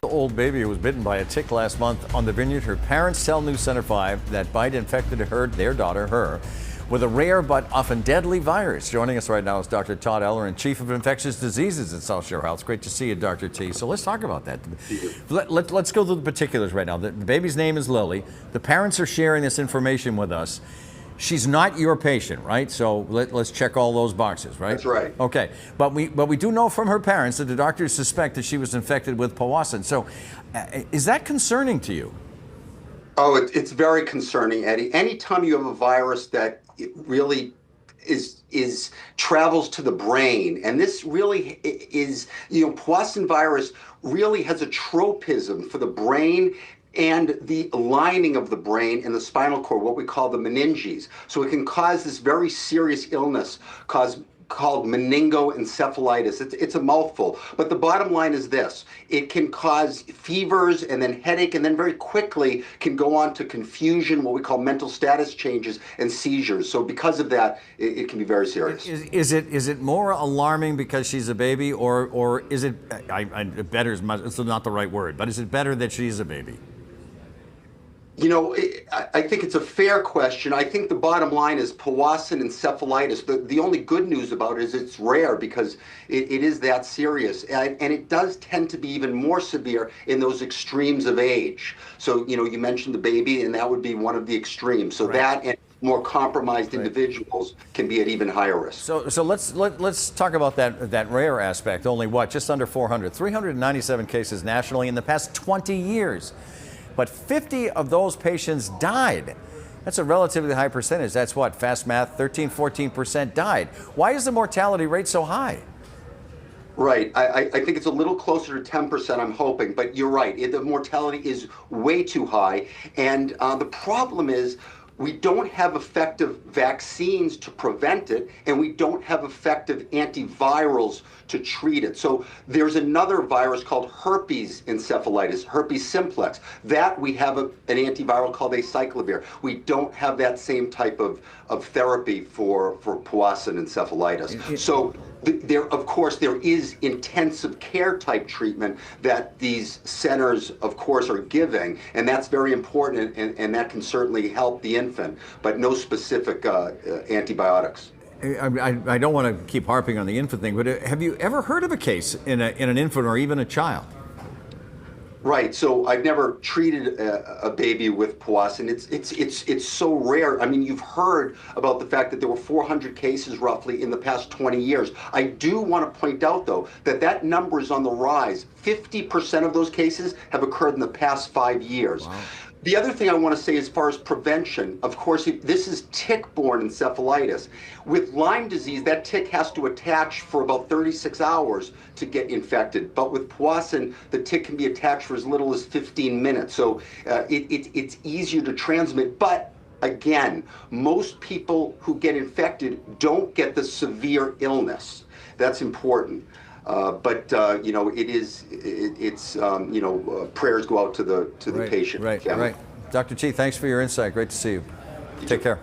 Old baby who was bitten by a tick last month on the vineyard. Her parents tell News Center 5 that bite infected their daughter, with a rare but often deadly virus. Joining us right now is Dr. Todd Ellerin, Chief of Infectious Diseases at South Shore Health. Great to see you, Dr. T. So let's talk about that. Let's go through the particulars right now. The baby's name is Lily. The parents are sharing this information with us. She's not your patient, right? So let's check all those boxes, right? That's right. Okay, but we do know from her parents that the doctors suspect that she was infected with Powassan. So is that concerning to you? Oh, it's very concerning, Eddie. Anytime you have a virus that it really is travels to the brain, and this really is, Powassan virus really has a tropism for the brain and the lining of the brain and the spinal cord, what we call the meninges. So it can cause this very serious illness called meningoencephalitis. It's a mouthful, but the bottom line is this: it can cause fevers and then headache, and then very quickly can go on to confusion, what we call mental status changes, and seizures. So because of that, it can be very serious. Is it more alarming because she's a baby, or is it, better is not the right word, but is it better that she's a baby? I think it's a fair question. I think the bottom line is Powassan encephalitis. The only good news about it is it's rare because it is that serious. And it does tend to be even more severe in those extremes of age. So, you mentioned the baby, and that would be one of the extremes. So that and more compromised individuals can be at even higher risk. So let's talk about that rare aspect. Only just under 397 cases nationally in the past 20 years. But 50 of those patients died. That's a relatively high percentage. That's what, fast math, 13-14% died. Why is the mortality rate so high? Right. I think it's a little closer to 10%, I'm hoping, but you're right. The mortality is way too high. And the problem is, we don't have effective vaccines to prevent it, and we don't have effective antivirals to treat it. So there's another virus called herpes encephalitis, herpes simplex. That we have an antiviral called acyclovir. We don't have that same type of therapy for Powassan encephalitis. So of course, there is intensive care type treatment that these centers, of course, are giving, and that's very important, and that can certainly help the infant, but no specific antibiotics. I don't want to keep harping on the infant thing, but have you ever heard of a case in an infant or even a child? Right. So I've never treated a baby with Powassan. It's so rare. I mean, you've heard about the fact that there were 400 cases roughly in the past 20 years. I do want to point out, though, that number is on the rise. 50% of those cases have occurred in the past 5 years. Wow. The other thing I want to say as far as prevention, of course, this is tick-borne encephalitis. With Lyme disease, that tick has to attach for about 36 hours to get infected. But with Powassan, the tick can be attached for as little as 15 minutes. So it's easier to transmit. But again, most people who get infected don't get the severe illness. That's important. But prayers go out to the patient. Right. Dr. T, thanks for your insight. Great to see you. Take care.